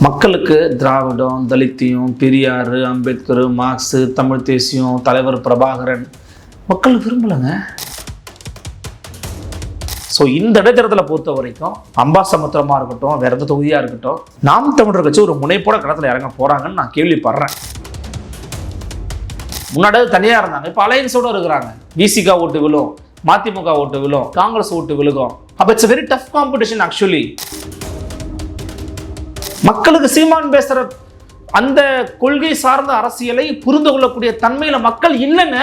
மக்களுக்கு திராவிடம், தலித்தியம், பெரியார், அம்பேத்கர், மார்க்ஸ், தமிழ் தேசியம், தலைவர் பிரபாகரன் மக்கள் விரும்பலைங்க. ஸோ இந்த இடைத்தேர்தலை பொறுத்த வரைக்கும் அம்பாசமுத்திரமாக இருக்கட்டும், வேற எந்த தொகுதியாக இருக்கட்டும், நாம் தமிழர் கட்சி ஒரு முனைப்போட களத்தில் இறங்க போகிறாங்கன்னு நான் கேள்விப்படுறேன். முன்னாடி தனியாக இருந்தாங்க, இப்போ அலையன்ஸோடு இருக்கிறாங்க. விசிகா ஓட்டு விழும், மதிமுக ஓட்டு விழும், காங்கிரஸ் ஓட்டு விழுகும். அப்போ it's very tough competition actually. மக்களுக்கு சீமான் பேசுற அந்த கொள்கை சார்ந்த அரசியலை புரிந்து கொள்ளக்கூடிய தன்மையில மக்கள் இல்லைங்க.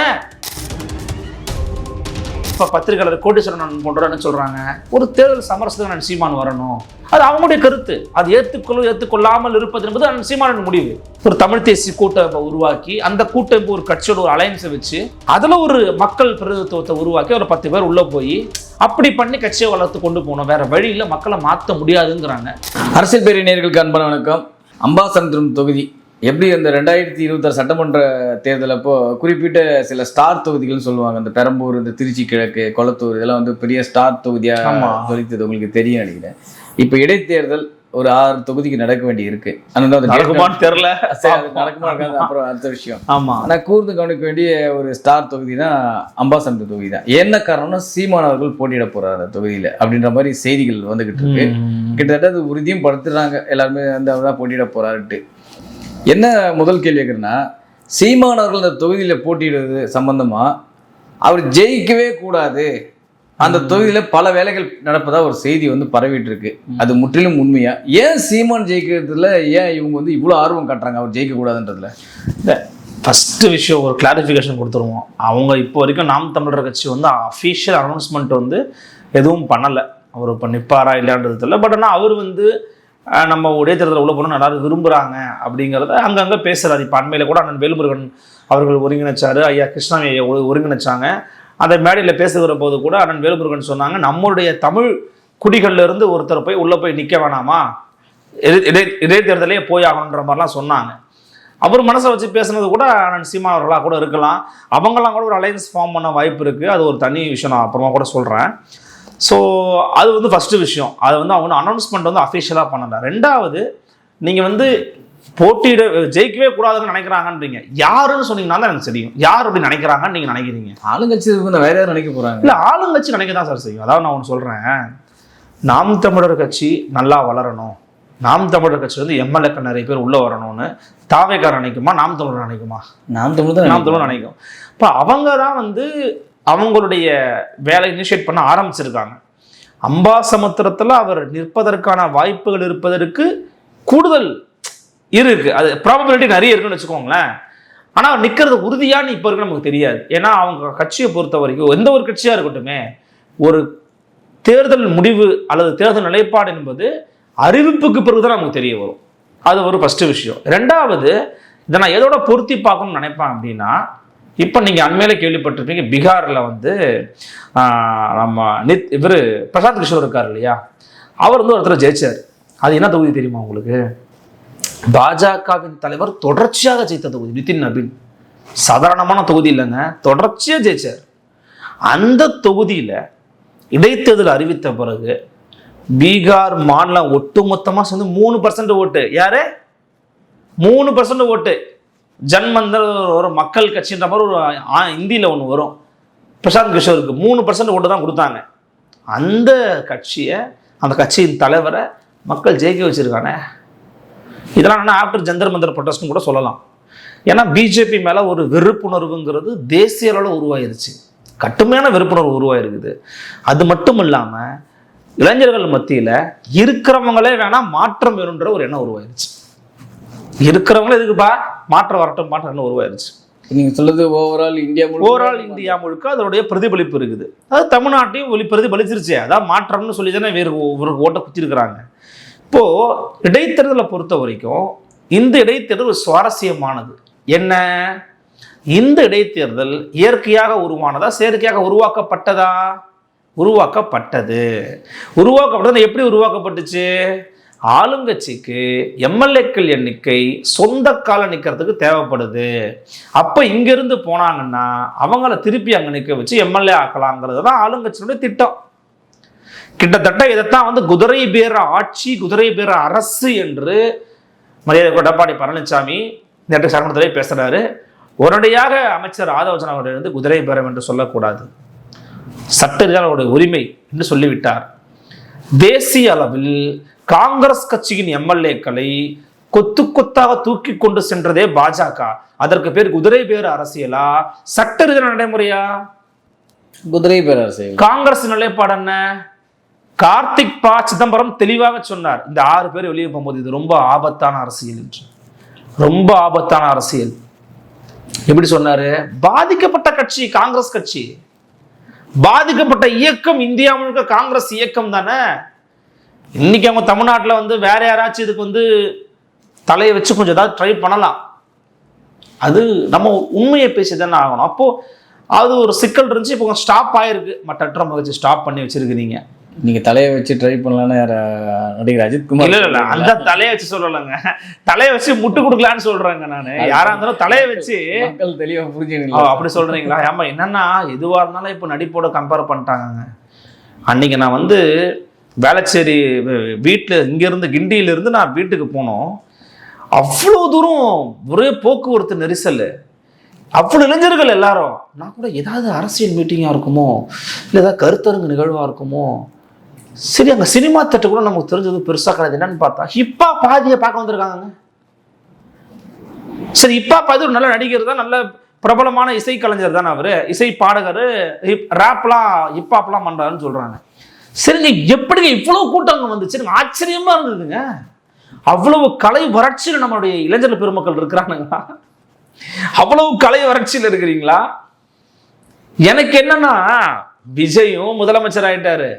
இப்ப பத்திரிகையாளர் கோட்டீஸ்வரன் போன்றவங்க சொல்றாங்க, ஒரு தேர்தல் சமரசத்துக்கு சீமான் வரணும். அது அவங்களுடைய கருத்து. அது ஏற்றுக்கொள்ளாமல் இருப்பது என்பது சீமானின் முடிவு. ஒரு தமிழ் தேசிய கூட்டமைப்பை உருவாக்கி, அந்த கூட்டமைப்பு ஒரு கட்சியோட ஒரு அலையன்ஸை வச்சு அதுல ஒரு மக்கள் பிரதிநிதித்துவத்தை உருவாக்கி ஒரு 10 பேர் உள்ள போய் அப்படி பண்ணி கட்சியை வளர்த்து கொண்டு போகணும். வேற வழியில மக்களை மாற்ற முடியாதுங்கிறாங்க. அரசியல் பேரிய நேயர்களுக்கு அன்பான வணக்கம். அம்பாசமுத்திரம் தொகுதி எப்படி இந்த 2026 சட்டமன்ற தேர்தல் அப்போ குறிப்பிட்ட சில ஸ்டார் தொகுதிகள்னு சொல்லுவாங்க. இந்த பெரம்பூர், இந்த திருச்சி கிழக்கு, கொளத்தூர், இதெல்லாம் வந்து பெரிய ஸ்டார் தொகுதியா சொல்லித்தது உங்களுக்கு தெரியும் நினைக்கிறேன். இப்போ இடைத்தேர்தல் ஒரு 6 தொகுதிக்கு நடக்க வேண்டி இருக்கு. நடக்குமான்னு தெரியல, நடக்குமா அப்புறம் அடுத்த விஷயம். ஆமா, ஆனா கூர்ந்து கவனிக்க வேண்டிய ஒரு ஸ்டார் தொகுதி தான் அம்பாசமுத்திரம் தொகுதி தான். என்ன காரணம்னா சீமான் அவர்கள் போட்டியிட போறாரு அந்த தொகுதியில அப்படின்ற மாதிரி செய்திகள் வந்துகிட்டு இருக்கு. கிட்டத்தட்ட அது உறுதியும் படுத்துறாங்க எல்லாருமே, அந்த தான் போட்டியிட போறாருட்டு. என்ன முதல் கேள்வி கேட்குறேன்னா, சீமான் அவர்கள் அந்த தொகுதியில போட்டியிடுறது சம்பந்தமா அவர் ஜெயிக்கவே கூடாது, அந்த தொகுதியில பல வேலைகள் நடப்பதா ஒரு செய்தி வந்து பரவிட்டு இருக்கு. அது முற்றிலும் உண்மையா? ஏன் சீமான் ஜெயிக்கிறதுல ஏன் இவங்க வந்து இவ்வளவு ஆர்வம் காட்டுறாங்க அவர் ஜெயிக்க கூடாதுன்றதுல? ஃபர்ஸ்ட் விஷயம் ஒரு கிளாரிஃபிகேஷன் கொடுத்துருவோம். அவங்க இப்போ வரைக்கும் நாம் தமிழர் கட்சி வந்து அஃபீஷியல் அனௌன்ஸ்மெண்ட் வந்து எதுவும் பண்ணலை. அவர் இப்போ நிற்பாரா இல்லைன்றது இல்லை. பட் ஆனால் அவர் வந்து நம்ம இடைத்தேர்தலில் உள்ள போகணும் எல்லாரும் விரும்புகிறாங்க அப்படிங்கிறத அங்கங்கே பேசுகிறார். இப்போ அண்மையில் கூட அண்ணன் வேலுமுருகன் அவர்கள் ஒருங்கிணைச்சார், ஐயா கிருஷ்ணாமி ஒருங்கிணைச்சாங்க. அந்த மேடையில் பேசுகிற போது கூட அண்ணன் வேலுமுருகன் சொன்னாங்க, நம்மளுடைய தமிழ் குடிகள்ல இருந்து ஒருத்தர் போய் உள்ளே போய் நிற்க வேணாமா, இடைத்தேர்தலே போய் ஆகணுன்ற மாதிரிலாம் சொன்னாங்க. அவர் மனசை வச்சு பேசுனது கூட அண்ணன் சீமான் அவர்களாக கூட இருக்கலாம். அவங்களாம் கூட ஒரு அலையன்ஸ் ஃபார்ம் பண்ண வாய்ப்பு இருக்குது. அது ஒரு தனி விஷயம், நான் அப்புறமா கூட சொல்கிறேன். ஸோ அது வந்து ஃபஸ்ட்டு விஷயம். அதை வந்து அவங்க அனௌன்ஸ்மெண்ட் வந்து அஃபிஷியலாக பண்ணல. ரெண்டாவது, நீங்கள் வந்து போட்டியிட ஜெயிக்கவே கூடாதுன்னு நினைக்கிறாங்கன்றீங்க. யாருன்னு சொன்னீங்கன்னா தான் எனக்கு தெரியும் யார் அப்படி நினைக்கிறாங்கன்னு நீங்கள் நினைக்கிறீங்க. ஆளுங்கட்சி வேற யாரும் நினைக்க போகிறாங்க? இல்லை, ஆளுங்கட்சி நினைக்க தான் சார் செய்யும். அதாவது நான் ஒன்று சொல்கிறேன், நாம் தமிழர் கட்சி நல்லா வளரணும், நாம் தமிழர் கட்சி வந்து எம்எல்ஏக்கள் நிறைய பேர் உள்ளே வரணும்னு தாவேக்கார் நினைக்குமா, நாம் தமிழர் நினைக்குமா? நாம் தமிழர் நினைக்கும். இப்போ அவங்க தான் வந்து அவங்களுடைய வேலை இனிஷியேட் பண்ண ஆரம்பிச்சிருக்காங்க. அம்பாசமுத்திரத்தில் அவர் நிற்பதற்கான வாய்ப்புகள் இருப்பதற்கு கூடுதல் இருக்கு. அது ப்ராபபிலிட்டி நிறைய இருக்குன்னு வச்சுக்கோங்களேன். ஆனால் அவர் நிற்கிறது உறுதியான்னு இப்போ இருக்கு நமக்கு தெரியாது. ஏன்னா அவங்க கட்சியை பொறுத்த வரைக்கும் எந்த ஒரு கட்சியாக இருக்கட்டுமே, ஒரு தேர்தல் முடிவு அல்லது தேர்தல் நிலைப்பாடு என்பது அறிவிப்புக்கு பிறகுதான் நமக்கு தெரிய வரும். அது ஒரு ஃபர்ஸ்ட் விஷயம். ரெண்டாவது, இதை நான் எதோட பொருத்தி பார்க்கணும்னு நினைப்பேன் அப்படின்னா, இப்போ நீங்கள் அண்மையில கேள்விப்பட்டிருப்பீங்க, பீகாரில் வந்து நம்ம இவர் பிரசாந்த் கிஷோர் இருக்கார் இல்லையா, அவர் வந்து ஒருத்தர் ஜெயிச்சார். அது என்ன தொகுதி தெரியுமா உங்களுக்கு? பாஜகவின் தலைவர் தொடர்ச்சியாக ஜெயித்த தொகுதி நிதின் நபீன். சாதாரணமான தொகுதி இல்லைங்க, தொடர்ச்சியாக ஜெயிச்சார். அந்த தொகுதியில் இடைத்தேர்தல் அறிவித்த பிறகு பீகார் மாநிலம் ஒட்டுமொத்தமாக சேர்ந்து 3% ஓட்டு. யாரு? 3% ஓட்டு. ஜன்மந்தர் ஒரு மக்கள் கட்சின்ற மாதிரி ஒரு இந்தியில் ஒன்று வரும். பிரசாந்த் கிஷோருக்கு 3% ஓட்டு தான் கொடுத்தாங்க. அந்த கட்சியை, அந்த கட்சியின் தலைவரை மக்கள் ஜெயிக்க வச்சிருக்கானே. இதெல்லாம் என்ன ஆஃப்டர் ஜந்தர் மந்தர் ப்ரொட்டஸ்ட்னு கூட சொல்லலாம். ஏன்னா பிஜேபி மேலே ஒரு வெறுப்புணர்வுங்கிறது தேசிய அளவில் உருவாயிருச்சு. கடுமையான வெறுப்புணர்வு உருவாயிருக்குது. அது மட்டும் இல்லாமல் இளைஞர்கள் மத்தியில் இருக்கிறவங்களே வேணா மாற்றம் வேணுன்ற ஒரு எண்ணம் உருவாயிருச்சு. இருக்கிறவங்களே எதுக்குப்பா மாற்றம் வரட்டும், மாற்றம் உருவாயிருச்சு. நீங்க சொல்றது ஓவரால் இந்தியா முழுக்க அதனுடைய பிரதிபலிப்பு இருக்குது. அது தமிழ்நாட்டையும் பிரதிபலிச்சிருச்சு. அதான் மாற்றம்னு சொல்லி தானே வேறு ஒரு ஓட்டை குத்திருக்கிறாங்க. இப்போ இடைத்தேர்தலை பொறுத்த வரைக்கும் இந்த இடைத்தேர்தல் ஒரு சுவாரஸ்யமானது. என்ன, இந்த இடைத்தேர்தல் இயற்கையாக உருவானதா, செயற்கையாக உருவாக்கப்பட்டதா? உருவாக்கப்பட்டது. எப்படி உருவாக்கப்பட்டுச்சு? ஆளுங்கட்சிக்கு எம்எல்ஏக்கள் எண்ணிக்கை சொந்த கால நிற்கிறதுக்கு தேவைப்படுது. அப்போ இங்கிருந்து போனாங்கன்னா அவங்கள திருப்பி அங்கே நிற்க வச்சு எம்எல்ஏ ஆக்கலாங்கிறது தான் ஆளுங்கட்சியினுடைய திட்டம். கிட்டத்தட்ட இதைத்தான் வந்து குதிரை பேர ஆட்சி, குதிரை பேர அரசு என்று மரியாதை எடப்பாடி பழனிசாமி நேற்று சட்டமன்றத்திலே பேசுறாரு. உடனடியாக அமைச்சர் ஆதவர்ஜன் அவர்கள் வந்து குதிரை பேரம் என்று சொல்லக்கூடாது, சட்டர்களுடைய உரிமை என்று சொல்லிவிட்டார். தேசிய அளவில் காங்கிரஸ் கட்சியின் எம்எல்ஏக்களை கொத்து கொத்தாக தூக்கி கொண்டு சென்றதே பாஜக. அதற்கு பேர் குதிரை பேர் அரசியலா, சட்ட நடைமுறையா? குதிரை பேர் அரசியல். காங்கிரஸ் நிலைப்பாடு என்ன? கார்த்திக் ப சிதம்பரம் தெளிவாக சொன்னார், இந்த 6 பேர் வெளியே போகும்போது இது ரொம்ப ஆபத்தான அரசியல் என்று. ரொம்ப ஆபத்தான அரசியல். எப்படி சொன்னாரு? பாதிக்கப்பட்ட கட்சி காங்கிரஸ் கட்சி, பாதிக்கப்பட்ட இயக்கம் இந்தியா முழுக்க காங்கிரஸ் இயக்கம் தானே. இன்னைக்கு அவங்க தமிழ்நாட்டில் வந்து வேற யாராச்சும் இதுக்கு வந்து தலையை வச்சு கொஞ்சம் ஏதாவது ட்ரை பண்ணலாம். அது நம்ம உண்மையை பேசி தானே ஆகணும். அப்போ அது ஒரு சிக்கல் இருந்துச்சு, இப்போ ஸ்டாப் ஆயிருக்கு. மற்ற மகிழ்ச்சி ஸ்டாப் பண்ணி வச்சிருக்கிறீங்க. நீங்க தலையை வச்சு ட்ரை பண்ணலான்னு நடிகர் அஜித்குமார். இல்ல அந்த தலையை வச்சு சொல்லலைங்க, தலையை வச்சு முட்டு கொடுக்கலான்னு சொல்றாங்க. நானு யாரா இருந்தாலும் தலையை வச்சு மக்கள் தெளிவா புரிஞ்சுக்கணும். அப்படி சொல்றீங்களா? ஆமா, என்னன்னா எதுவா இருந்தாலும் இப்போ நடிப்போட கம்பேர் பண்ணிட்டாங்க. அன்னைக்கு நான் வந்து வேளச்சேரி வீட்டில் இங்கேருந்து கிண்டியிலிருந்து நான் வீட்டுக்கு போனோம். அவ்வளோ தூரம் ஒரே போக்குவரத்து நெரிசல், அவ்வளோ இளைஞர்கள் எல்லாரும். நான் கூட ஏதாவது அரசியல் மீட்டிங்காக இருக்குமோ, இல்லை ஏதாவது கருத்தரங்கு நிகழ்வாக இருக்குமோ, சரி அங்கே சினிமா தட்டு கூட நமக்கு தெரிஞ்சது பெருசாக கிடையாது. என்னன்னு பார்த்தா ஹிப்பா பாதியை பார்க்க வந்திருக்காங்க. சரி, இப்பா பாதி ஒரு நல்ல நடிகர் தான், நல்ல பிரபலமான இசை கலைஞர் தானே அவரு, இசை பாடகர், ரேப்லாம் ஹிப்ஹாப்லாம் பண்றாருன்னு சொல்றாங்க. சரிங்க, எப்படிங்க இவ்வளவு கூட்டம் அங்கே வந்துச்சு? ஆச்சரியமா இருந்ததுங்க. அவ்வளவு கலை வறட்சியில் நம்மளுடைய இளைஞர் பெருமக்கள் இருக்கிறானுங்களா? அவ்வளவு கலை வறட்சியில் இருக்கிறீங்களா? எனக்கு என்னன்னா, விஜயும் முதலமைச்சர் ஆயிட்டாரு,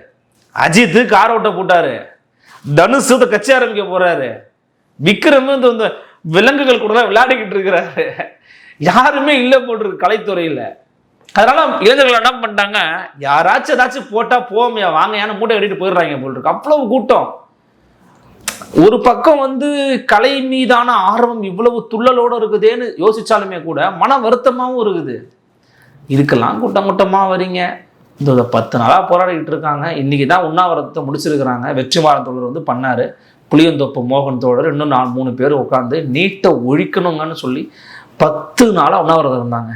அஜித் கார் ஓட்ட போட்டாரு, தனுஷ் கட்சி ஆரம்பிக்க போறாரு, விக்ரம் இந்த விலங்குகள் கூட விளையாடிக்கிட்டு இருக்கிறாரு, யாருமே இல்லை போட்டிருக்கு கலைத்துறையில. அதனால இளைஞர்கள் என்ன பண்ணிட்டாங்க, யாராச்சும் ஏதாச்சும் போட்டா போமையா வாங்க ஏன்னா மூட்டை கட்டிட்டு போயிடுறாங்க போட்டிருக்கு. அவ்வளவு கூட்டம். ஒரு பக்கம் வந்து கலை மீதான ஆர்வம் இவ்வளவு துள்ளலோடு இருக்குதேன்னு யோசிச்சாலுமே கூட மன வருத்தமாகவும் இருக்குது. இதுக்கெல்லாம் கூட்டம் கூட்டமாக வரீங்க. இந்த 10 நாளாக போராடிக்கிட்டு இருக்காங்க. இன்னைக்கு தான் உண்ணாவிரதத்தை முடிச்சிருக்கிறாங்க. வெற்றிமாறன் தோழர் வந்து பண்ணாரு, புளியந்தோப்பு மோகன் தோழர், இன்னும் 3 பேர் உட்காந்து நீட்டை ஒழிக்கணுங்கன்னு சொல்லி 10 நாளாக உண்ணாவிரதம் இருந்தாங்க.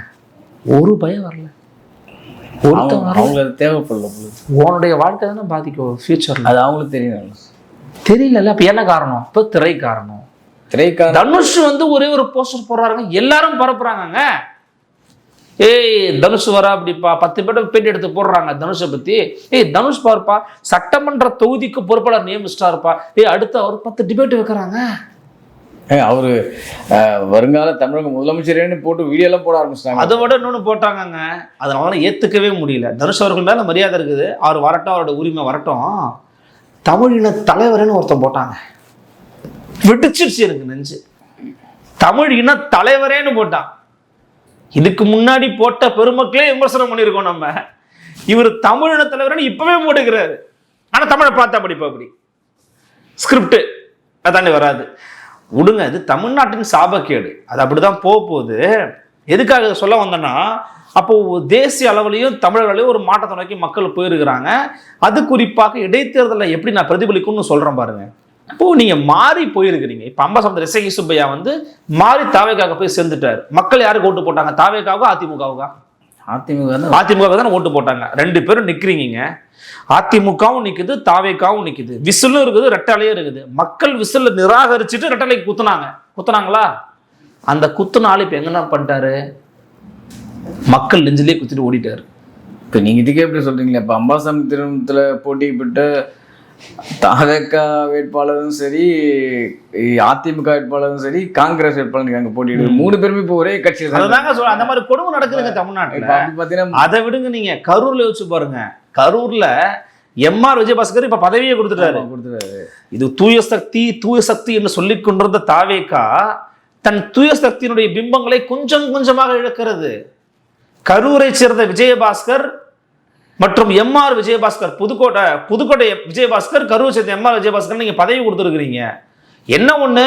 ஒரு பயம் வரல, அவங்களுக்கு தேவைப்படல. உன்னுடைய வாழ்க்கை தானே பாதிக்கும் ஃபியூச்சர்ல. அது அவங்களுக்கு தெரியல. அப்ப என்ன காரணம்? இப்ப திரை காரணம். தனுஷ் வந்து ஒரே ஒரு போஸ்டர் போடுறாருங்க, எல்லாரும் பரப்புறாங்க. ஏய் தனுஷ் வரா அப்படிப்பா, 10 பேர் பேட்டி எடுத்து போடுறாங்க தனுஷை பத்தி. ஏய் தனுஷ் பாருப்பா சட்டமன்ற தொகுதிக்கு பொறுப்பாளர் நியமிச்சிட்டாருப்பா. அடுத்து அவர் 10 டிபேட் வைக்கிறாங்க. அவரு வருங்கால தமிழக முதலமைச்சரேன்னு போட்டு வீடியோ எல்லாம் போட ஆரம்பிச்சிட்டாங்க. அதை விட இன்னொன்னு போட்டாங்க, அதனால ஏத்துக்கவே முடியல. தனுஷ் அவர்கள் மேல மரியாதை இருக்குது, அவர் வரட்டும், அவரோட உரிமை வரட்டும். தமிழின தலைவர்னு ஒருத்தன் போட்டாங்க, விட்டுச்சிருச்சு எனக்கு நெஞ்சு. தமிழ் இன தலைவரேன்னு போட்டான். இதுக்கு முன்னாடி போட்ட பெருமக்களே விமர்சனம் பண்ணியிருக்கோம் நம்ம. இவர் தமிழின தலைவர்னு இப்பவே போட்டுக்கிறாரு. ஆனா தமிழை பார்த்தா படிப்பா அப்படி ஸ்கிரிப்ட் அதாண்டி வராது. விடுங்க, இது தமிழ்நாட்டின் சாபக்கேடு, அது அப்படிதான் போகுது. எதுக்காக சொல்ல வந்தேன்னா, அப்போ தேசிய அளவுலையும் தமிழர்களையும் ஒரு மாற்றத்தை நோக்கி மக்கள் போயிருக்கிறாங்க. அது குறிப்பாக இடைத்தேர்தலில் எப்படி நான் பிரதிபலிக்கும்னு சொல்றேன் பாருங்க. இப்போ நீங்க மாறி போயிருக்கிறீங்க. இப்ப அம்பாசமுத்திரம் எஸ்.ஐ. சுப்பையா வந்து மாறி தாவேக்காக போய் சேர்ந்துட்டாரு. மக்கள் யாருக்கு ஓட்டு போட்டாங்க? தாவேக்காவுக்கா அதிமுகவுக்கா? அதிமுக தானே ஓட்டு போட்டாங்க. 2 பேரும் நிக்கிறீங்க. அதிமுகவும் நிக்குது, தாவேக்காவும் நிக்குது, விசிலும் இருக்குது, ரெட்டாலையும் இருக்குது. மக்கள் விசில நிராகரிச்சுட்டு ரெட்டலைக்கு குத்துனாங்களா? அந்த குத்துனால இப்ப எங்கன்னா பண்ணிட்டாரு, மக்கள் நெஞ்சிலே குத்திட்டு ஓடிட்டாரு. இப்ப நீங்க இதுக்கே எப்படி சொல்றீங்களா? இப்ப அம்பாசமுத்திரத்துல போட்டி போட்டு தாவேக்கா வேட்பாளரும் சரி, அதிமுக வேட்பாளரும் சரி, காங்கிரஸ் வேட்பாளர் அங்க போட்டியிடுது. 3 பேருமே இப்போ ஒரே கட்சி. அந்த மாதிரி கொடுமை நடக்குதுங்க தமிழ்நாட்டுல. அதை விடுங்க, நீங்க கரூர்ல யோசிச்சு பாருங்க. கரூர்ல எம்.ஆர். விஜயபாஸ்கர் இப்ப பதவியை கொடுத்துட்டாரு. இது தூய சக்தி என்று சொல்லிக் கொண்டிருந்த தாவேக்கா தன் தூய சக்தியினுடைய பிம்பங்களை கொஞ்சம் கொஞ்சமாக இழக்கிறது. கரூரை சேர்ந்த விஜயபாஸ்கர் மற்றும் எம்.ஆர். விஜயபாஸ்கர், புதுக்கோட்டை விஜயபாஸ்கர், கரூர் சேர்ந்த எம்.ஆர். விஜயபாஸ்கர் நீங்க பதவி கொடுத்துருக்கிறீங்க. என்ன ஒண்ணு,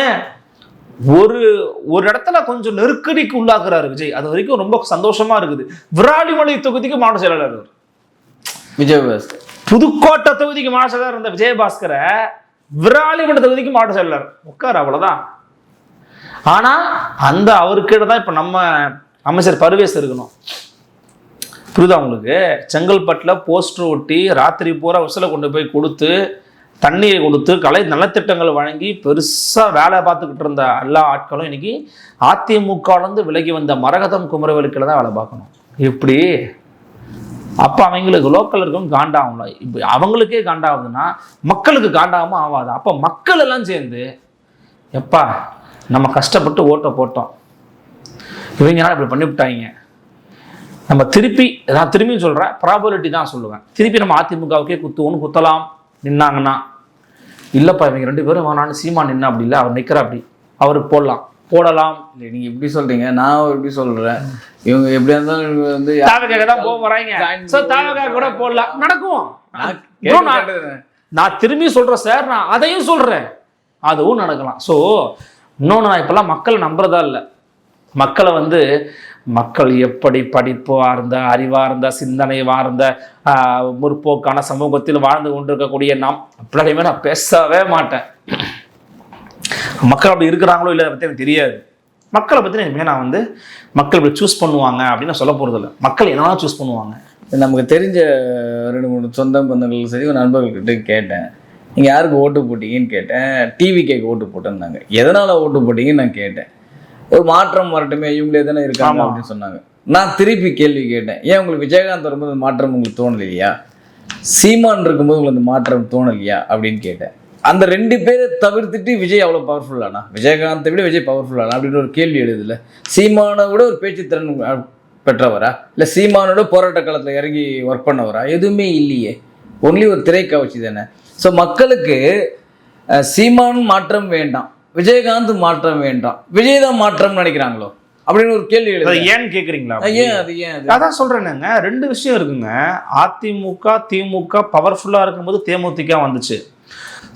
ஒரு இடத்துல கொஞ்சம் நெருக்கடிக்கு உள்ளாக்குறாரு விஜய். அது வரைக்கும் ரொம்ப சந்தோஷமா இருக்குது. விராலிமலை தொகுதிக்கு மாவட்ட செயலாளர் விஜயபாஸ்கர், புதுக்கோட்டை தொகுதிக்கு மாவட்ட செயலாளர் இருந்த விஜயபாஸ்கரை விராலிமலை தொகுதிக்கு மாவட்ட செயலாளர் உட்கார், அவ்வளவுதான். ஆனா அந்த அவருக்கிட்ட தான் இப்ப நம்ம அமைச்சர் பர்வேஸ் இருக்கணும். புரியுதா உங்களுக்கு? செங்கல்பட்டில் போஸ்டர் ஒட்டி ராத்திரி பூரா விசில கொண்டு போய் கொடுத்து தண்ணியை கொடுத்து நலத்திட்டங்கள் வழங்கி பெருசா வேலை பார்த்துக்கிட்டு இருந்த எல்லா ஆட்களும் இன்னைக்கு அதிமுகலேருந்து விலகி வந்த மரகதம் குமரவேலுக்கில் தான் வேலை பார்க்கணும். இப்படி அப்போ அவங்களுக்கு லோக்கல் இருக்கும் காண்டாகும்ல. இப்போ அவங்களுக்கே காண்டாகுதுன்னா மக்களுக்கு காண்டாகாமல் ஆகாது. அப்போ மக்கள் எல்லாம் சேர்ந்து எப்பா நம்ம கஷ்டப்பட்டு ஓட்டை போட்டோம், இவங்கலாம் இப்படி பண்ணிவிட்டாங்க, நம்ம நான் திரும்பியும் சொல்கிறேன், ப்ராபபிலிட்டி தான் சொல்லுவேன், திருப்பி நம்ம அதிமுகவுக்கே குத்துவோன்னு குத்தலாம் நின்னாங்கன்னா. இல்லைப்பா இவங்க 2 பேரும் வேணான்னு சீமா நின்னா அப்படி இல்லை, அவர் நிற்கிற அப்படி அவருக்கு போடலாம். இல்லை நீங்கள் இப்படி சொல்கிறீங்க, நான் எப்படி சொல்கிறேன், இவங்க எப்படியா இருந்தாலும் வந்து தாவக்காக தான் போக வராங்க. தாவக்காக கூட போடலாம், நடக்கும். நான் திரும்பி சொல்கிறேன் சார், நான் அதையும் சொல்கிறேன், அதுவும் நடக்கலாம். ஸோ இன்னொன்று, நான் இப்போல்லாம் மக்களை நம்புறதா இல்லை. மக்களை வந்து மக்கள் எப்படி படிப்பாக இருந்த அறிவாக இருந்த சிந்தனை வாழ்ந்த முற்போக்கான சமூகத்தில் வாழ்ந்து கொண்டிருக்கக்கூடிய நாம் அப்படியுமே நான் பேசவே மாட்டேன். மக்கள் அப்படி இருக்கிறாங்களோ இல்லை பற்றி எனக்கு தெரியாது. மக்களை பற்றி இனிமேல் நான் வந்து மக்கள் இப்படி சூஸ் பண்ணுவாங்க அப்படின்னு நான் சொல்ல போகிறதில்ல. மக்கள் என்னன்னா சூஸ் பண்ணுவாங்க. நமக்கு தெரிஞ்ச 2-3 சொந்த பந்தங்கள் சரி ஒரு நண்பர்கள்கிட்ட கேட்டேன், நீங்கள் யாருக்கு ஓட்டு போட்டீங்கன்னு கேட்டேன். டிவிகேக்கு ஓட்டு போட்டேன்னாங்க. எதனால் ஓட்டு போட்டீங்கன்னு நான் கேட்டேன். ஒரு மாற்றம் வரட்டுமே, இவங்களே தானே இருக்காங்க அப்படின்னு சொன்னாங்க. நான் திருப்பி கேள்வி கேட்டேன், ஏன் உங்களுக்கு விஜயகாந்த் வரும்போது மாற்றம் உங்களுக்கு தோணலையா, சீமான் இருக்கும்போது உங்களுக்கு அந்த மாற்றம் தோணலையா அப்படின்னு கேட்டேன். அந்த 2 பேரை தவிர்த்துட்டு விஜய் அவ்வளோ பவர்ஃபுல்லானா, விஜயகாந்தை விட விஜய் பவர்ஃபுல்லானா அப்படின்னு ஒரு கேள்வி எழுதுல. சீமானை விட ஒரு பேச்சு திறன் பெற்றவரா, இல்லை சீமானோட போராட்ட காலத்தில் இறங்கி ஒர்க் பண்ணவரா? எதுவுமே இல்லையே. ஒன்லி ஒரு திரைக்காட்சி தானே. ஸோ மக்களுக்கு சீமான் மாற்றம் வேண்டாம், விஜயகாந்த் மாற்றம் வேண்டாம், விஜய் தான் மாற்றம்னு நினைக்கிறாங்களோ அப்படின்னு ஒரு கேள்வி எழுது. ஏன்னு கேட்குறீங்களா? ஏன் அதான் சொல்றேனுங்க, 2 விஷயம் இருக்குங்க. அதிமுக திமுக பவர்ஃபுல்லா இருக்கும்போது தேமுதிக வந்துச்சு.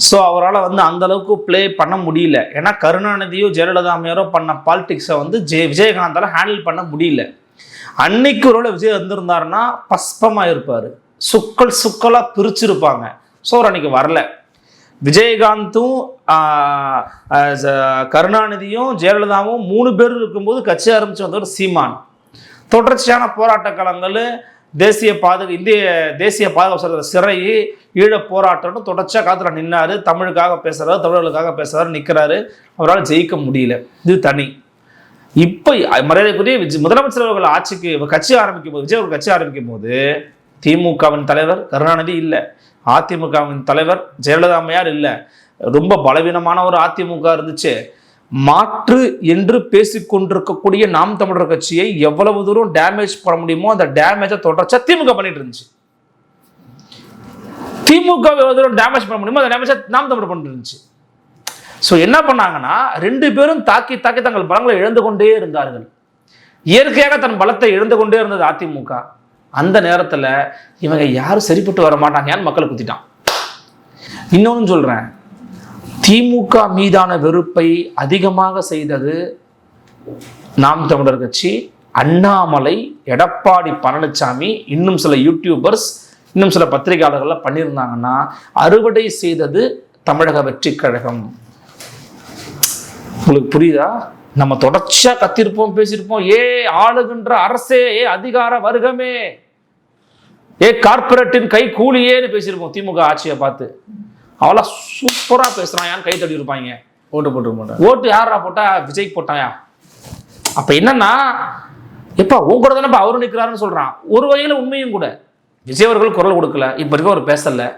ஸோ அவரால் வந்து அந்த அளவுக்கு பிளே பண்ண முடியல. ஏன்னா கருணாநிதியோ ஜெயலலிதா அம்மையாரோ பண்ண பாலிடிக்ஸை வந்து விஜயகாந்தால ஹேண்டில் பண்ண முடியல. அன்னைக்கு ஒரு விஜய் வந்திருந்தாருன்னா பஸ்பமாக இருப்பார், சுக்கலாக பிரிச்சிருப்பாங்க. ஸோ அவர் அன்னைக்கு வரல. விஜயகாந்தும் கருணாநிதியும் ஜெயலலிதாவும் 3 பேர் இருக்கும்போது கட்சி ஆரம்பிச்சு வந்தவர் சீமான். தொடர்ச்சியான போராட்ட களங்கள், இந்திய தேசிய பாதுகாப்பு சிறை, ஈழ போராட்டம்னு தொடர்ச்சியாக காத்துல நின்னாரு. தமிழுக்காக பேசுறாரு, தமிழர்களுக்காக பேசுறாரு, நிற்கிறாரு. அவரால் ஜெயிக்க முடியல. இது தனி. இப்போ மரியாதைக்குரிய முதலமைச்சர் அவர்கள் கட்சி ஆரம்பிக்கும் போது, விஜய் அவர்கள் கட்சி ஆரம்பிக்கும் போது திமுகவின் தலைவர் கருணாநிதி இல்லை, அதிமுகவின் தலைவர் ஜெயலலிதா அம்மையார் இல்லை, ரொம்ப பலவீனமான ஒரு அதிமுக இருந்துச்சு. மாற்று என்று பேசிக்கொண்டிருக்கக்கூடிய நாம் தமிழர் கட்சியை எவ்வளவு தூரம் டேமேஜ் பண்ண முடியுமோ அந்த டேமேஜை தொடர்ச்சியா திமுக பண்ணிட்டு இருந்துச்சு. திமுக எவ்வளவு தூரம் டேமேஜ் பண்ண முடியுமோ அந்த டேமேஜை நாம் தமிழர் பண்ணிட்டு இருந்துச்சு. ஸோ என்ன பண்ணாங்கன்னா 2 பேரும் தாக்கி தங்கள் பலங்களை இழந்து கொண்டே இருந்தார்கள். இயற்கையாக தன் பலத்தை இழந்து கொண்டே இருந்தது அதிமுக. அந்த நேரத்தில் இவங்க யாரும் சரிப்பட்டு வர மாட்டாங்கன்னு மக்களை குத்திட்டான். இன்னொன்னு சொல்றேன், திமுக மீதான வெறுப்பை அதிகமாக செய்தது நாம் தமிழர் கட்சி, அண்ணாமலை, எடப்பாடி பழனிசாமி, இன்னும் சில யூடியூபர்ஸ், இன்னும் சில பத்திரிகையாளர்கள் பண்ணியிருந்தாங்கன்னா அறுவடை செய்தது தமிழக வெற்றி கழகம். உங்களுக்கு புரியுதா? நம்ம தொடர்ச்சியா கத்திருப்போம், பேசியிருப்போம், ஆளுகின்ற அரசே, அதிகார வர்க்கமே, கார்பரேட்டின் கை கூலியேன்னு பேசியிருப்போம். திமுக ஆட்சியை பார்த்து அவளா சூப்பரா பேசுறான், கை தட்டி இருப்பாங்க. ஓட்டு போட்டு மாட்டான். ஓட்டு யாரா போட்டா? விஜய்க்கு போட்டாயா? அப்ப என்னன்னா, எப்ப உன் கூட தானே அவரு நிற்கிறாருன்னு சொல்றான். ஒரு வகையில உண்மையும் கூட. விஜய் அவர்கள் குரல் கொடுக்கல, இப்ப இருக்க அவர் பேசல,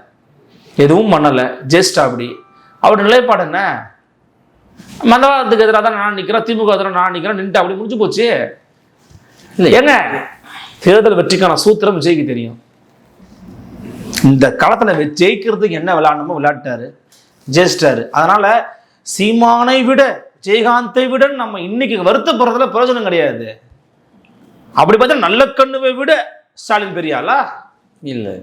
எதுவும் பண்ணல, ஜெஸ்ட் அப்படி. அவருடைய நிலைப்பாடு என்ன? மதவாதத்துக்கு எதிராக தான் நான் நிற்கிறேன், திமுக எதிராக நான் நிற்கிறேன், நின்று அப்படி முடிஞ்சு போச்சு. இல்லை ஏங்க, தேர்தல் வெற்றிக்கான சூத்திரம் விஜய்க்கு தெரியும். இந்த காலத்தில் ஜெயிக்கிறதுக்கு என்ன விளையாடணுமோ விளையாட்டாரு, ஜெயிச்சிட்டாரு. அதனால சீமானை விட விஜயகாந்தை விட நம்ம இன்னைக்கு வருத்தப்படுறதுல பிரயோஜனம் கிடையாது. அப்படி பார்த்தா நல்ல கண்ணுவை விட ஸ்டாலின் பெரியாளா? இல்லை.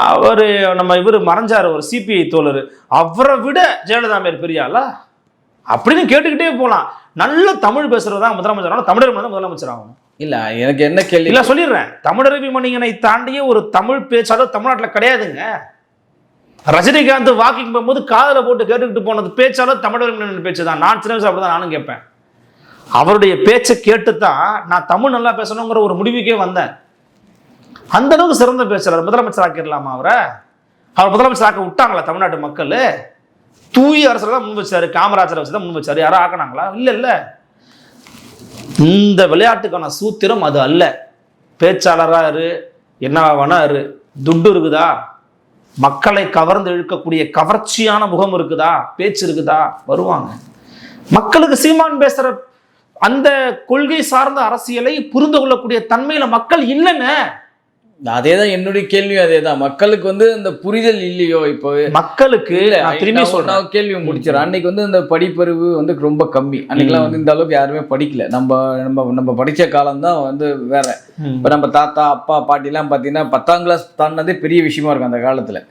அவரு நம்ம இவர் மறைஞ்சாரு ஒரு சிபிஐ தோழர், அவரை விட ஜெயலலிதா மேல் பெரியாளா அப்படின்னு கேட்டுக்கிட்டே போகலாம். நல்ல தமிழ் பேசுறதா முதலமைச்சர், தமிழர் முதலமைச்சர் ஆகணும். இல்ல எனக்கு என்ன கேள்வி இல்ல சொல்லிடுறேன், தமிழரவி மணியனை தாண்டிய ஒரு தமிழ் பேச்சாளர் தமிழ்நாட்டில் கிடையாதுங்க. ரஜினிகாந்த் வாக்கிங் போகும்போது காதல போட்டு கேட்டுக்கிட்டு போனது பேச்சாலும் தமிழர் பேச்சு தான். நான் சின்ன வயசு அப்படிதான் நானும் கேட்பேன். அவருடைய பேச்சை கேட்டு தான் நான் தமிழ் நல்லா பேசணுங்கிற ஒரு முடிவுக்கே வந்தேன். அந்த அளவுக்கு சிறந்த பேச்சாளர். முதலமைச்சர் ஆக்கிடலாமா அவரை? அவர் முதலமைச்சர் ஆக்க விட்டாங்களா தமிழ்நாட்டு மக்கள்? தூய அரசர் தான் முன் வச்சாரு, காமராஜரை வச்சு தான் முன் வச்சாரு. யாரும் ஆக்கினாங்களா? இல்ல இல்ல. இந்த விளையாட்டுக்கான சூத்திரம் அது அல்ல. பேச்சாளரா இரு, என்ன வேணா இரு, துட்டு இருக்குதா, மக்களை கவர்ந்து இழுக்கக்கூடிய கவர்ச்சியான முகம் இருக்குதா, பேச்சு இருக்குதா, வருவாங்க. மக்களுக்கு சீமான் பேசுற அந்த கொள்கை சார்ந்த அரசியலை புரிந்து கொள்ளக்கூடிய தன்மையில மக்கள் இல்லைங்க. அதேதான் என்னுடைய கேள்வியும் அதேதான். மக்களுக்கு அந்த புரிதல் இல்லையோ? இப்போ மக்களுக்கு திரும்பி சொல்றேன், கேள்வி முடிச்சிடறேன். அன்னைக்கு அந்த படிப்பறிவு ரொம்ப கம்மி. அன்னைக்கெல்லாம் இந்த அளவுக்கு யாருமே படிக்கல. நம்ம படிச்ச காலம் தான் வேற. இப்ப நம்ம தாத்தா அப்பா பாட்டி எல்லாம் பாத்தீங்கன்னா 10ஆம் கிளாஸ் தாண்டதே பெரிய விஷயமா இருக்கும் அந்த காலத்துல.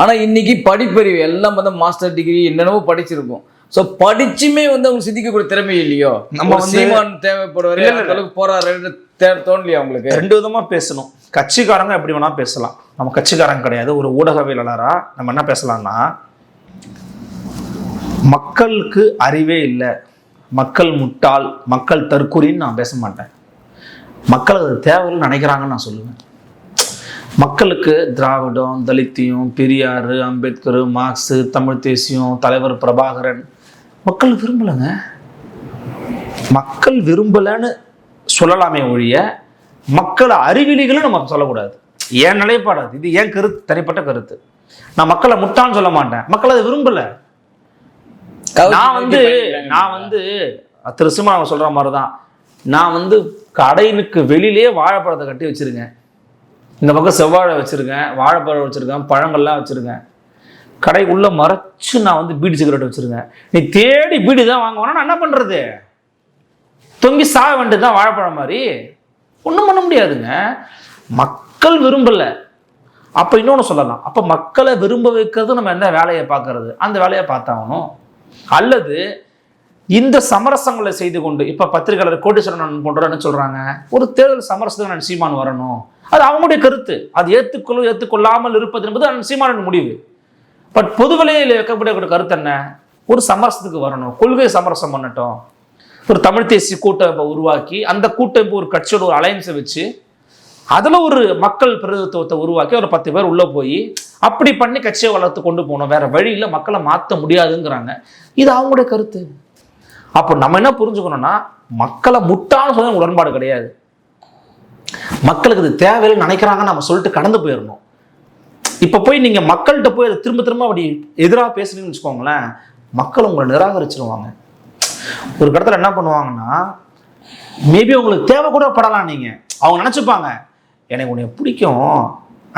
ஆனா இன்னைக்கு படிப்பறிவு எல்லாம் மாஸ்டர் டிகிரி என்னென்னவோ படிச்சிருக்கும். ஸோ படிச்சுமே அவங்களுக்கு சிந்திக்கக்கூடிய திறமை இல்லையோ? நம்ம சீமான் தேவைப்படுவாரு போறாரு தோணலையா உங்களுக்கு? ரெண்டு விதமா பேசணும். கட்சிக்காரங்க எப்படி வேணா பேசலாம், நம்ம கட்சிக்காரங்க கிடையாது. ஒரு ஊடகவியலாளரா நம்ம என்ன பேசலாம்னா, மக்களுக்கு அறிவே இல்லை, மக்கள் முட்டாள், மக்கள் தற்கொலைன்னு நான் பேச மாட்டேன். மக்கள் அது தேவைன்னு நினைக்கிறாங்கன்னு நான் சொல்லுவேன். மக்களுக்கு திராவிடம், தலித்தியம், பெரியார், அம்பேத்கர், மார்க்ஸ், தமிழ் தேசியம், தலைவர் பிரபாகரன் மக்கள் விரும்பலைங்க. மக்கள் விரும்பலைன்னு சொல்லலாமே ஒழிய மக்கள் அறிவிலிகளும் நம்ம சொல்லக்கூடாது. ஏன் நிலைப்பாடாது, இது ஏன் கருத்து, தனிப்பட்ட கருத்து. நான் மக்களை முட்டான்னு சொல்ல மாட்டேன், மக்கள் அதை விரும்பல. நான் திரு சீமான் சொல்ற மாதிரிதான். நான் கடையினுக்கு வெளியிலே வாழைப்பழத்தை கட்டி வச்சிருக்கேன், இந்த பக்கம் செவ்வாழை வச்சிருக்கேன், வாழைப்பழம் வச்சிருக்கேன், பழங்கள்லாம் வச்சிருக்கேன். கடை உள்ள மறைச்சு நான் பீடி சிகரெட் வச்சிருக்கேன். நீ தேடி பீடி தான் வாங்குவானா, நான் என்ன பண்றது? தொங்கி சாக வேண்டியதுதான் வாழைப்பழம் மாதிரி. ஒன்றும் பண்ண முடியாதுங்க. மக்கள் விரும்பல. அப்ப இன்னொன்னு சொல்லலாம், அப்ப மக்களை விரும்ப வைக்கிறது நம்ம என்ன வேலையை பார்க்கறது? அந்த வேலையை பார்த்தாகணும். அல்லது இந்த சமரசங்களை செய்து கொண்டு, இப்ப பத்திரிகையாளர் கோட்டீஸ்வரன் போன்ற என்ன சொல்றாங்க, ஒரு தேர்தல் சமரசத்துக்கு நான் சீமான் வரணும், அது அவங்களுடைய கருத்து. அது ஏற்றுக்கொள்ளாமல் இருப்பது என்பது சீமானின் முடிவு. பட் பொது வழியில் வைக்கப்படக்கூடிய கருத்து என்ன? ஒரு சமரசத்துக்கு வரணும், கொள்கை சமரசம் பண்ணட்டும். ஒரு தமிழ் தேசிய கூட்டமைப்பை உருவாக்கி, அந்த கூட்டமைப்பு ஒரு கட்சியோட ஒரு அலையன்ஸை வச்சு, அதுல ஒரு மக்கள் பிரதிநிதித்துவத்தை உருவாக்கி ஒரு 10 பேர் உள்ள போய் அப்படி பண்ணி கட்சியை வளர்த்து கொண்டு போகணும். வேற வழியில மக்களை மாற்ற முடியாதுங்கிறாங்க. இது அவங்களுடைய கருத்து. அப்போ நம்ம என்ன புரிஞ்சுக்கணும்னா, மக்களை முட்டான்னு சொல்ல உடன்பாடு கிடையாது. மக்களுக்கு இது தேவையில்லை நினைக்கிறாங்கன்னு நம்ம சொல்லிட்டு கடந்து போயிடணும். இப்ப போய் நீங்க மக்கள்கிட்ட போய் அதை திரும்ப திரும்ப அப்படி எதிராக பேசுறீங்கன்னு வச்சுக்கோங்களேன், மக்கள் உங்களை நிராகரிச்சிருவாங்க. ஒரு கடத்துல என்ன பண்ணுவாங்கன்னா, மேபி உங்களுக்கு தேவை கூட படலாம். நீங்க அவங்க நினைச்சுப்பாங்க, எனக்கு உன்னை பிடிக்கும்,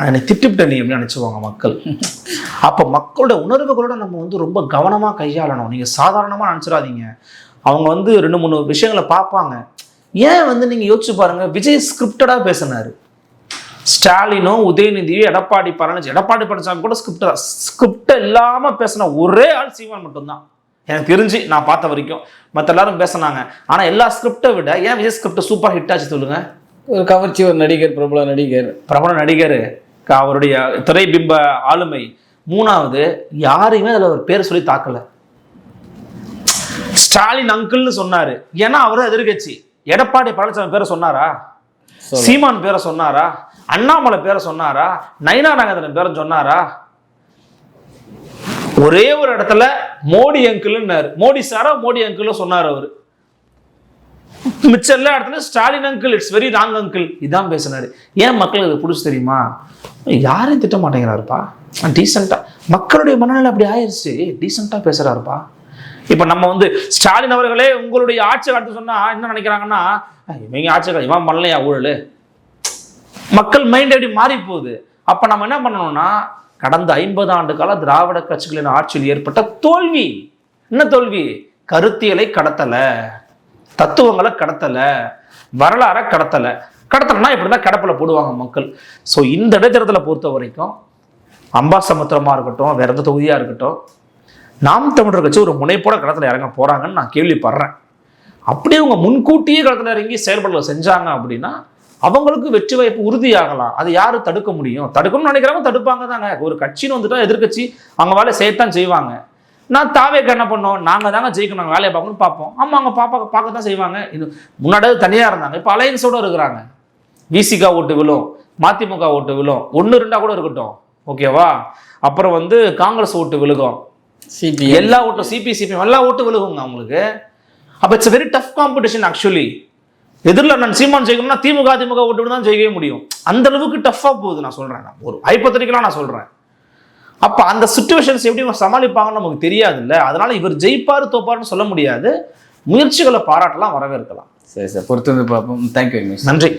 என்னை திட்டுவிட்ட நீ அப்படின்னு நினைச்சுவாங்க மக்கள். அப்ப மக்களோட உணர்வுகளோட நம்ம ரொம்ப கவனமா கையாளணும். நீங்க சாதாரணமா நினைச்சிடாதீங்க. அவங்க 2-3 விஷயங்களை பார்ப்பாங்க. ஏன் நீங்க யோசிச்சு பாருங்க, விஜய் ஸ்கிரிப்டடா பேசினாரு. ஸ்டாலினோ, உதயநிதியோ, எடப்பாடி பழனிசாமி கூட ஸ்கிரிப்ட் இல்லாம பேசின ஒரே ஆள் சீமான் மட்டும்தான் எனக்கு தெரிஞ்சு, நான் பார்த்த வரைக்கும். மற்ற எல்லாரும் பேசினாங்க. ஆனா எல்லா ஸ்கிரிப்டை விட ஏன் விஜய் ஸ்கிரிப்ட் சூப்பர் ஹிட் ஆச்சு சொல்லுங்க? ஒரு கவர்ச்சி, ஒரு நடிகர், பிரபல நடிகர், அவருடைய திரைபிம்ப ஆளுமை. 3வது, யாரையுமே அதுல ஒரு பேர் சொல்லி தாக்கல. ஸ்டாலின் அங்கிள்னு சொன்னாரு, ஏன்னா அவரு எதிர்கட்சி. எடப்பாடி பழனிசாமி பேரை சொன்னாரா? சீமான் பேரை சொன்னாரா? அண்ணாமலை பேரை சொன்னாரா? நயினா நாகேந்திரன் பேரை சொன்னாரா? ஒரே ஒரு இடத்துல மோடி அங்கிள்னாரு. மோடி சாரா மோடி அங்கிள் சொன்னார் அவரு. மிச்ச எல்லா இடத்துல Stalin uncle, it's very wrong uncle இதான் பேசினாரு. ஏன் மக்களுக்கு அது புடிச்சு தெரியுமா? யாரையும் திட்ட மாட்டேங்கிறாருப்பா, டீசெண்டா. மக்களுடைய மனநிலை அப்படி ஆயிடுச்சு, டீசெண்டா பேசுறாருப்பா. இப்ப நம்ம ஸ்டாலின் அவர்களே உங்களுடைய ஆட்சி காலத்து சொன்னா என்ன நினைக்கிறாங்கன்னா, இவங்க ஆட்சி காலம் இவன் பண்ணலையா ஊழல், மக்கள் மைண்ட் எப்படி மாறி போகுது. அப்ப நம்ம என்ன பண்ணணும்னா, கடந்த 50 ஆண்டு கால திராவிட கட்சிகளின் ஆட்சியில் ஏற்பட்ட தோல்வி. என்ன தோல்வி? கருத்தியலை கடத்தல, தத்துவங்களை கடத்தல, வரலாறை கடத்தலைன்னா இப்படிதான் கடப்பில் போடுவாங்க மக்கள். ஸோ இந்த இடைத்தேர்தலை பொறுத்த வரைக்கும் அம்பாசமுத்திரமா இருக்கட்டும், வேற எந்த தொகுதியா இருக்கட்டும், நாம் தமிழர் கட்சி ஒரு முனைப்போட களத்தில் இறங்க போறாங்கன்னு நான் கேள்விப்படுறேன். அப்படியே அவங்க முன்கூட்டியே களத்தில் இறங்கி செயல்பாடுகளை செஞ்சாங்க அப்படின்னா அவங்களுக்கு வெற்றி வாய்ப்பு உறுதியாகலாம். அது யாரு தடுக்க முடியும்? தடுக்கணும்னு நினைக்கிறவங்க தடுப்பாங்க தாங்க. ஒரு கட்சின்னு வந்துட்டா எதிர்கட்சி அவங்க வேலையை செய்யத்தான் செய்வாங்க. நான் தாவேக்கு என்ன பண்ணோம், நாங்க தாங்க ஜெயிக்கணும், நாங்கள் வேலையை பார்க்கணும்னு பார்ப்போம். ஆமா, அவங்க பார்க்க தான் செய்வாங்க. இது முன்னாடி தனியா இருந்தாங்க, இப்போ அலையன்ஸோட இருக்கிறாங்க. விசிகா ஓட்டு விழும், மதிமுக ஓட்டு விழும், 1-2 கூட இருக்கட்டும், ஓகேவா? அப்புறம் வந்து காங்கிரஸ் ஓட்டு விழுகும், எல்லா ஓட்டும் சிபிசிபி எல்லா ஓட்டு விழுகுங்க அவங்களுக்கு. அப்ப it's very tough competition actually. எதிரில் நான் சீமான் ஜெயிக்கணும்னா திமுக ஓட்டு தான் ஜெயிக்கவே முடியும். அந்த அளவுக்கு டஃப்பா போகுது. நான் சொல்றேன், ஒரு ஹைப்போதெட்டிக்கலா நான் சொல்றேன். அப்ப அந்த சிச்சுவேஷன்ஸ் எப்படி சமாளிப்பாங்கன்னு நமக்கு தெரியாது இல்ல. அதனால இவர் ஜெயிப்பாரு தோப்பாருன்னு சொல்ல முடியாது. முயற்சிகளை பாராட்டலாம், வரவேற்கலாம். சரி சார், பொறுத்து வந்து பார்ப்போம். Thank you very much. நன்றி.